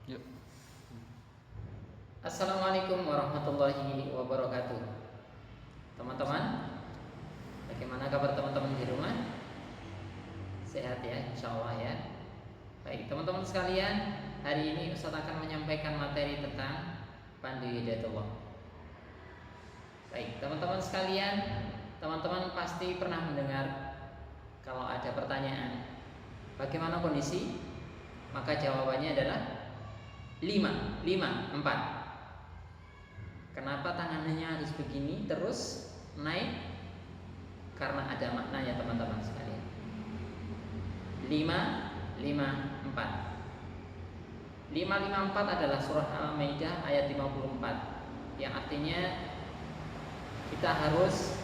Yuk. Assalamualaikum warahmatullahi wabarakatuh. Teman-teman, bagaimana kabar teman-teman di rumah? Sehat ya, insya Allah ya. Baik teman-teman sekalian, hari ini Ustaz akan menyampaikan materi tentang Pandu Hidayatullah. Baik teman-teman sekalian, teman-teman pasti pernah mendengar kalau ada pertanyaan, bagaimana kondisi? Maka jawabannya adalah 5, 4. Kenapa tangannya harus begini terus naik? Karena ada maknanya teman-teman sekalian. 5, 4 adalah surah Al-Maidah ayat 54, yang artinya kita harus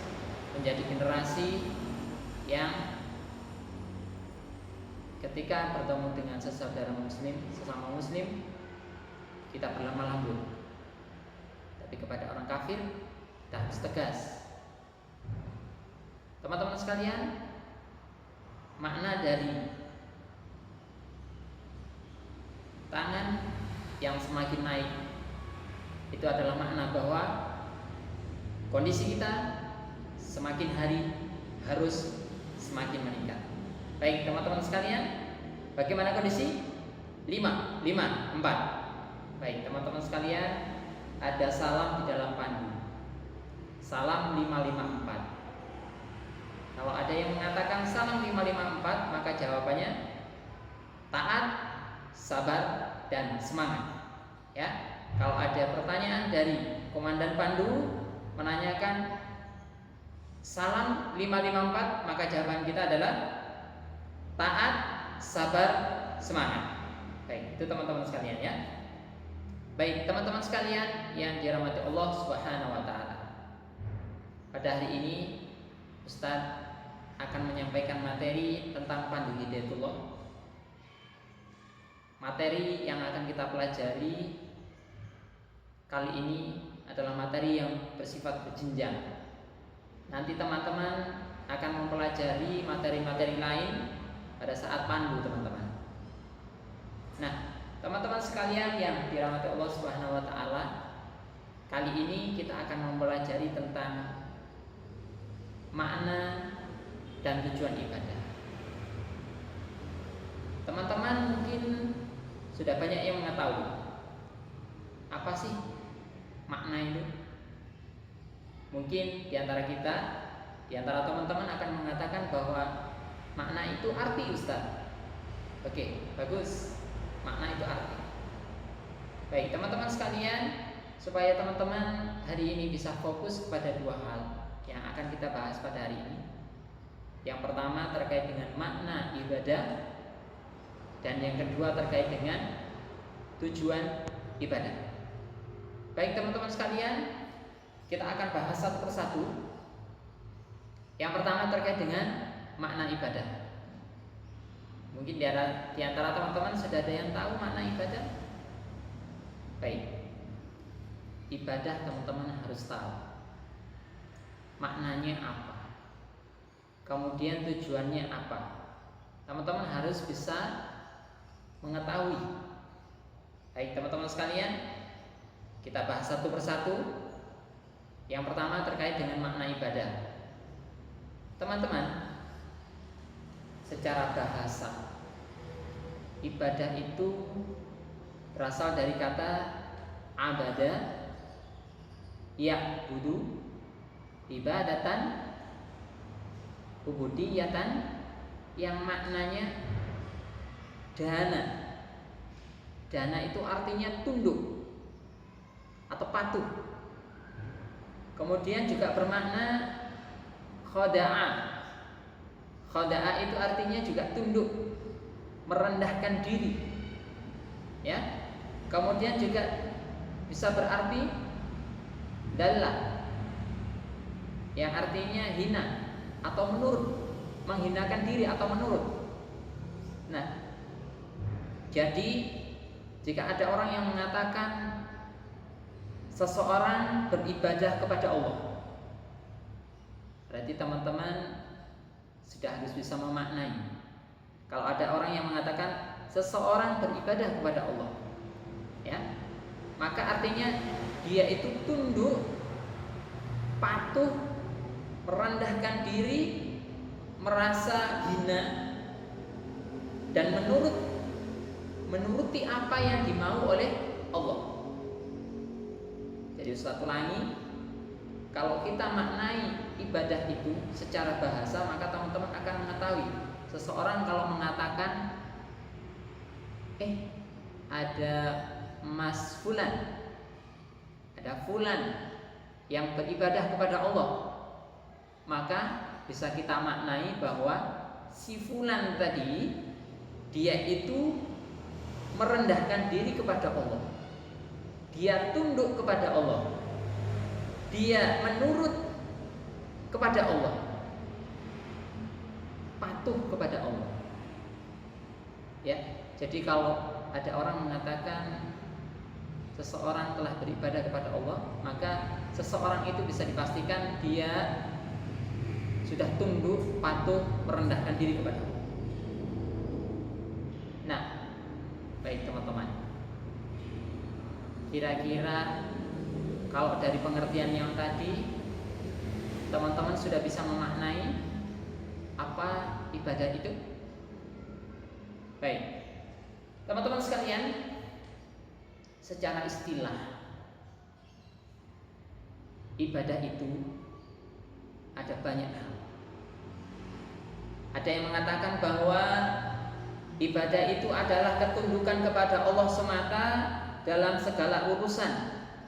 menjadi generasi yang ketika bertemu dengan sesama muslim kita berlemah lembut, tapi kepada orang kafir kita harus tegas. Teman-teman sekalian, makna dari tangan yang semakin naik itu adalah makna bahwa kondisi kita semakin hari harus semakin meningkat. Baik teman-teman sekalian, bagaimana kondisi? 5, 4. Baik teman-teman sekalian, ada salam di dalam pandu. Salam 554. Kalau ada yang mengatakan salam 554, maka jawabannya taat, sabar, dan semangat. Ya, kalau ada pertanyaan dari komandan pandu menanyakan salam 554, maka jawaban kita adalah taat, sabar, semangat. Baik, itu teman-teman sekalian ya. Baik, teman-teman sekalian yang dirahmati Allah Subhanahu wa taala. Pada hari ini Ustaz akan menyampaikan materi tentang Pandu Hidayatullah. Materi yang akan kita pelajari kali ini adalah materi yang bersifat berjenjang. Nanti teman-teman akan mempelajari materi-materi lain pada saat pandu teman-teman. Nah, teman-teman sekalian yang dirahmati Allah Subhanahu wa taala, kali ini kita akan mempelajari tentang makna dan tujuan ibadah. Teman-teman mungkin sudah banyak yang mengetahui apa sih makna itu. Mungkin di antara kita, di antara teman-teman akan mengatakan bahwa makna itu arti, Ustaz. Oke, bagus. Makna itu arti. Baik, teman-teman sekalian, supaya teman-teman hari ini bisa fokus kepada dua hal yang akan kita bahas pada hari ini. Yang pertama terkait dengan makna ibadah, dan yang kedua terkait dengan tujuan ibadah. Baik teman-teman sekalian, kita akan bahas satu persatu. Yang pertama terkait dengan makna ibadah. Mungkin di antara teman-teman sudah ada yang tahu makna ibadah? Baik, ibadah teman-teman harus tahu maknanya apa, kemudian tujuannya apa. Teman-teman harus bisa mengetahui. Baik teman-teman sekalian, kita bahas satu persatu. Yang pertama terkait dengan makna ibadah. Teman-teman, secara bahasa, ibadah itu berasal dari kata abada, ya'budu, ibadatan, ubudiyatan, yang maknanya dana. Dana itu artinya tunduk atau patuh. Kemudian juga bermakna khoda'a. Khoda'a itu artinya juga tunduk, merendahkan diri. Ya. Kemudian juga bisa berarti dalla, yang artinya hina atau menurut, menghinakan diri atau menurut. Nah, jadi jika ada orang yang mengatakan seseorang beribadah kepada Allah, berarti teman-teman sudah harus bisa memaknai. Kalau ada orang yang mengatakan seseorang beribadah kepada Allah, Ya. Maka artinya dia itu tunduk, patuh, merendahkan diri, merasa hina, dan menuruti apa yang dimau oleh Allah. Jadi Ustaz ulangi, kalau kita maknai ibadah itu secara bahasa, maka teman-teman akan mengetahui seseorang kalau mengatakan ada Mas Fulan, ada Fulan yang beribadah kepada Allah, maka bisa kita maknai bahwa si Fulan tadi dia itu merendahkan diri kepada Allah, dia tunduk kepada Allah, dia menurut kepada Allah, patuh kepada Allah. Ya, jadi kalau ada orang mengatakan seseorang telah beribadah kepada Allah, maka seseorang itu bisa dipastikan dia sudah tunduk, patuh, merendahkan diri kepada Allah. Nah, baik teman-teman, kira-kira kalau dari pengertian yang tadi, teman-teman sudah bisa memaknai apa ibadah itu? Baik, teman-teman sekalian, secara istilah ibadah itu ada banyak hal. Ada yang mengatakan bahwa ibadah itu adalah ketundukan kepada Allah semata dalam segala urusan,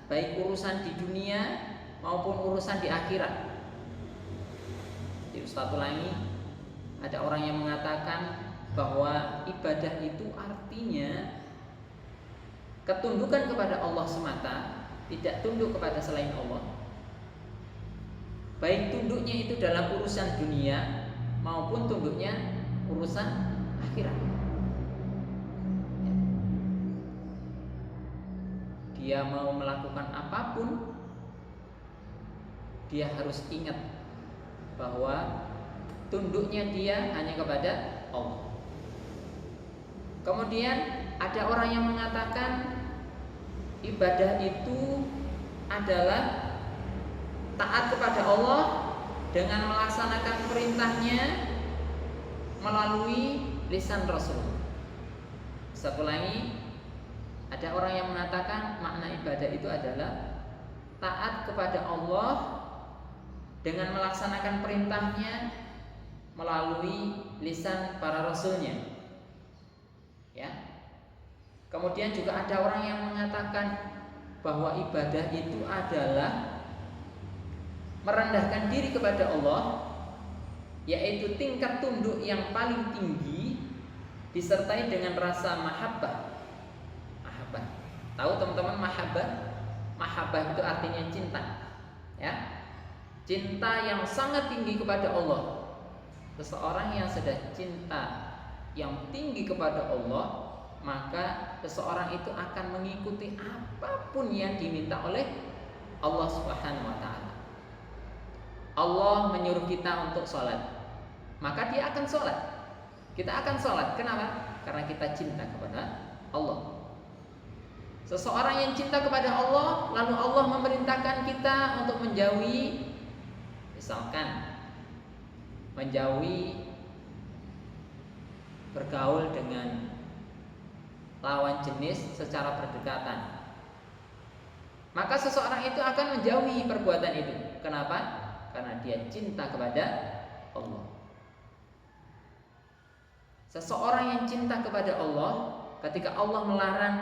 baik urusan di dunia maupun urusan di akhirat. Di Ustaz ulangi, ada orang yang mengatakan bahwa ibadah itu artinya ketundukan kepada Allah semata, tidak tunduk kepada selain Allah. Baik tunduknya itu dalam urusan dunia maupun tunduknya urusan akhirat. Dia mau melakukan apapun, dia harus ingat bahwa tunduknya dia hanya kepada Allah. Kemudian ada orang yang mengatakan ibadah itu adalah taat kepada Allah dengan melaksanakan perintahnya melalui lisan Rasul. Saya ulangi, ada orang yang mengatakan makna ibadah itu adalah taat kepada Allah dengan melaksanakan perintahnya melalui lisan para rasulnya. Ya. Kemudian juga ada orang yang mengatakan bahwa ibadah itu adalah merendahkan diri kepada Allah, yaitu tingkat tunduk yang paling tinggi disertai dengan rasa mahabbah. Mahabbah. Tahu teman-teman mahabbah? Mahabbah itu artinya cinta. Ya. Cinta yang sangat tinggi kepada Allah. Seseorang yang sudah cinta yang tinggi kepada Allah, maka seseorang itu akan mengikuti apapun yang diminta oleh Allah Subhanahu wa taala. Allah menyuruh kita untuk sholat, maka dia akan sholat. Kita akan sholat. Kenapa? Karena kita cinta kepada Allah. Seseorang yang cinta kepada Allah, lalu Allah memerintahkan kita untuk menjauhi, misalkan menjauhi bergaul dengan lawan jenis secara berdekatan, maka seseorang itu akan menjauhi perbuatan itu. Kenapa? Karena dia cinta kepada Allah. Seseorang yang cinta kepada Allah, ketika Allah melarang,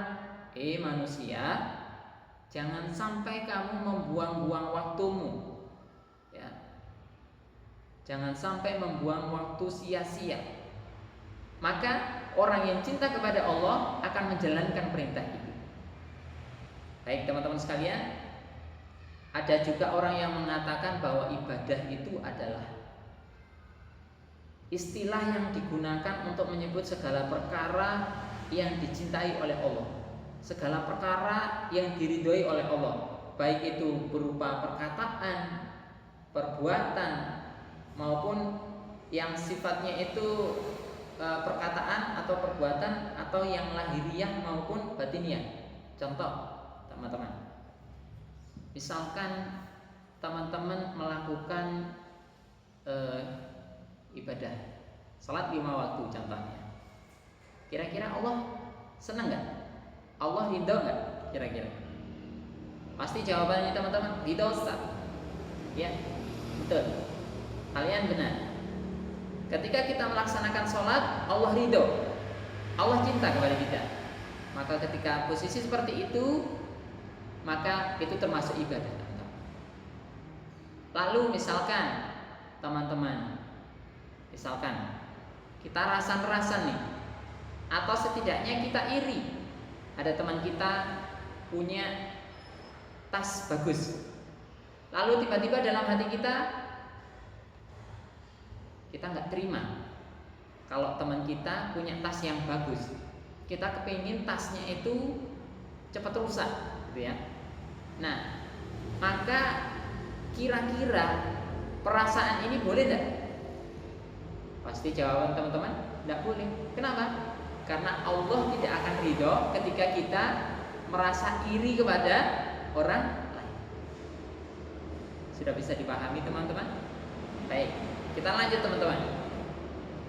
manusia, jangan sampai kamu membuang-buang waktumu, ya. Jangan sampai membuang waktu sia-sia. Maka orang yang cinta kepada Allah akan menjalankan perintah itu. Baik teman-teman sekalian, ada juga orang yang mengatakan bahwa ibadah itu adalah istilah yang digunakan untuk menyebut segala perkara yang dicintai oleh Allah, segala perkara yang diridhoi oleh Allah, baik itu berupa perkataan, perbuatan, maupun yang sifatnya itu perkataan atau perbuatan atau yang lahiriah maupun batiniah. Contoh, teman-teman. Misalkan teman-teman melakukan ibadah salat 5 waktu contohnya. Kira-kira Allah senang nggak? Allah ridho nggak? Kira-kira? Pasti jawabannya teman-teman ridho, Ustaz. Ya, betul. Kalian benar. Ketika kita melaksanakan sholat, Allah ridho, Allah cinta kepada kita. Maka ketika posisi seperti itu, maka itu termasuk ibadah. Lalu misalkan teman-teman, misalkan kita rasan-rasan nih, atau setidaknya kita iri, ada teman kita punya tas bagus, lalu tiba-tiba dalam hati kita nggak terima kalau teman kita punya tas yang bagus. Kita kepingin tasnya itu cepat rusak, gitu ya. Nah, maka kira-kira perasaan ini boleh tidak? Pasti jawaban teman-teman tidak boleh. Kenapa? Karena Allah tidak akan ridho ketika kita merasa iri kepada orang lain. Sudah bisa dipahami teman-teman? Baik, kita lanjut teman-teman.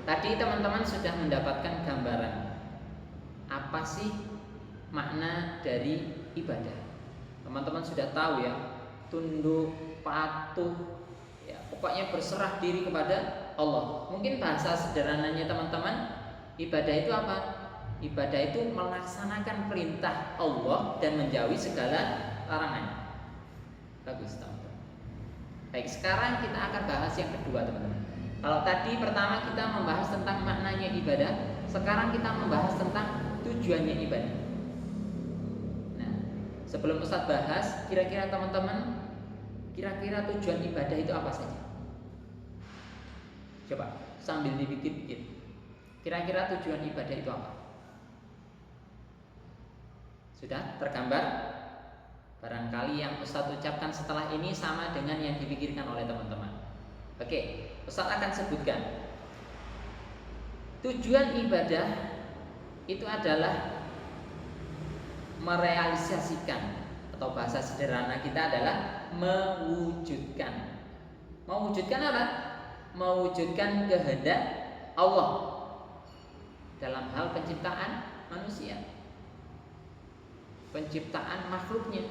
Tadi teman-teman sudah mendapatkan gambaran apa sih makna dari ibadah. Teman-teman sudah tahu ya, tunduk, patuh, ya, pokoknya berserah diri kepada Allah. Mungkin bahasa sederhananya teman-teman, ibadah itu apa? Ibadah itu melaksanakan perintah Allah dan menjauhi segala larangan. Bagus teman-teman. Baik, sekarang kita akan bahas yang kedua teman-teman. Kalau tadi pertama kita membahas tentang maknanya ibadah, sekarang kita membahas tentang tujuannya ibadah. Nah, sebelum Ustadz bahas, kira-kira teman-teman, kira-kira tujuan ibadah itu apa saja? Coba sambil dipikir-pikir. Kira-kira tujuan ibadah itu apa? Sudah tergambar? Barangkali yang Ustadz ucapkan setelah ini sama dengan yang dipikirkan oleh teman-teman. Oke, Ustadz akan sebutkan. Tujuan ibadah itu adalah merealisasikan, atau bahasa sederhana kita adalah mewujudkan. Mewujudkan apa? Mewujudkan kehendak Allah dalam hal penciptaan manusia, penciptaan makhluknya.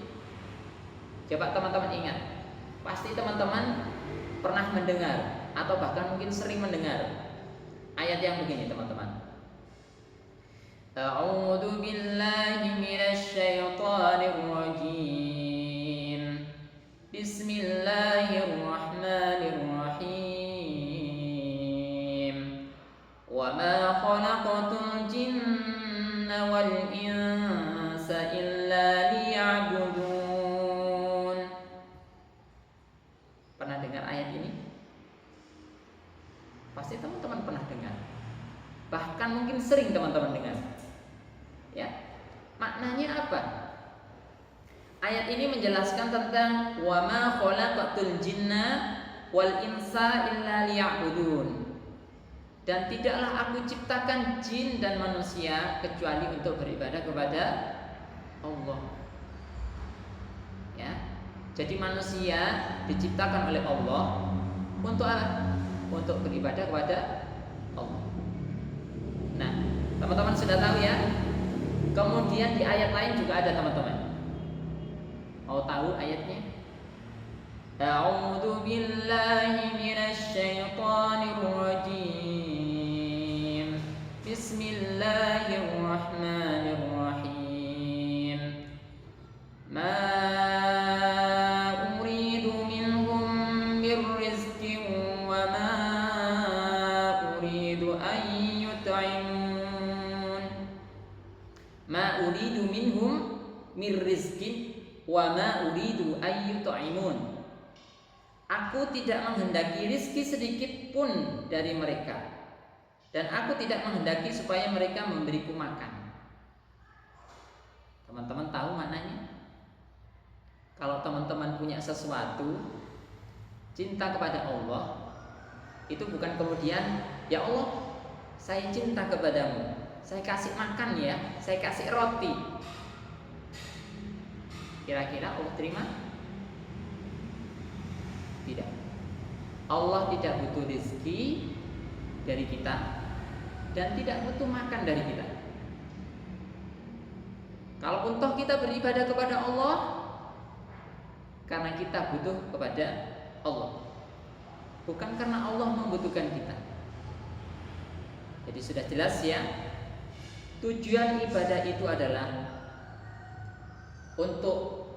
Coba teman-teman ingat, pasti teman-teman pernah mendengar atau bahkan mungkin sering mendengar ayat yang begini teman-teman. A'udzu billahi minasy syaithanir rajim. Bismillahirrahmanirrahim. Wa ma khalaqtul jinna wal insa illa liya'budun. Pernah dengar ayat ini? Pasti teman-teman pernah dengar. Bahkan mungkin sering teman-teman dengar. Ya. Maknanya apa? Ayat ini menjelaskan tentang wa ma khalaqatul jinna wal insa illa liya'budun. Dan tidaklah aku ciptakan jin dan manusia kecuali untuk beribadah kepada Allah. Ya. Jadi manusia diciptakan oleh Allah untuk apa? Untuk beribadah kepada Allah. Nah, teman-teman sudah tahu ya. Kemudian di ayat lain juga ada teman-teman. Mau tahu ayatnya? A'udzu billahi minasy syaithanir rajim. Bismillahirrahmanirrahim. Ma uridu minhum mir rizqin wa ma uridu an yut'imun. Ma uridu minhum mir rizqin wa ma uridu an yut'imun. Aku tidak menghendaki rizki sedikit pun dari mereka, dan aku tidak menghendaki supaya mereka memberiku makan. Teman-teman tahu maknanya? Kalau teman-teman punya sesuatu, cinta kepada Allah, itu bukan kemudian, ya Allah, saya cinta kepadamu, saya kasih makan ya, saya kasih roti. Kira-kira Allah terima? Tidak. Allah tidak butuh rezeki dari kita dan tidak butuh makan dari kita. Kalaupun toh kita beribadah kepada Allah karena kita butuh kepada Allah, bukan karena Allah membutuhkan kita. Jadi sudah jelas ya, tujuan ibadah itu adalah untuk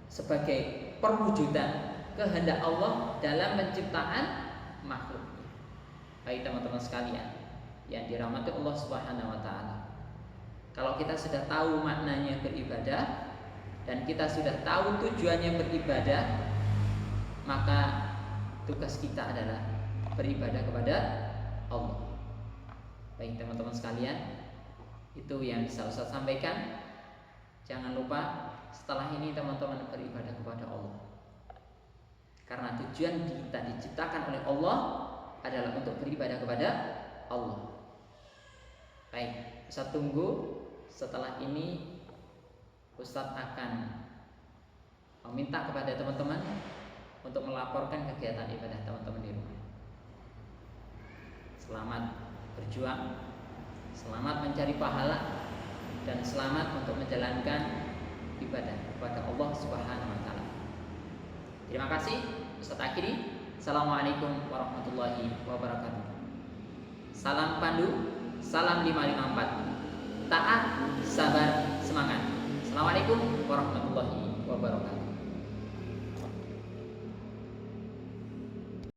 sebagai perwujudan kehendak Allah dalam penciptaan makhluknya. Baik teman-teman sekalian yang dirahmati Allah Subhanahu wa taala. Kalau kita sudah tahu maknanya beribadah dan kita sudah tahu tujuannya beribadah, maka tugas kita adalah beribadah kepada Allah. Baik teman-teman sekalian, itu yang bisa Ustaz sampaikan. Jangan lupa setelah ini teman-teman beribadah kepada Allah, karena tujuan kita diciptakan oleh Allah adalah untuk beribadah kepada Allah. Baik, Ustaz tunggu. Setelah ini Ustaz akan meminta kepada teman-teman untuk melaporkan kegiatan ibadah teman-teman di rumah. Selamat berjuang, selamat mencari pahala, dan selamat untuk menjalankan ibadah kepada Allah Subhanahu wa taala. Terima kasih. Ustaz akhiri. Assalamualaikum warahmatullahi wabarakatuh. Salam pandu, salam 554. Taat, sabar, semangat. Assalamualaikum warahmatullahi wabarakatuh.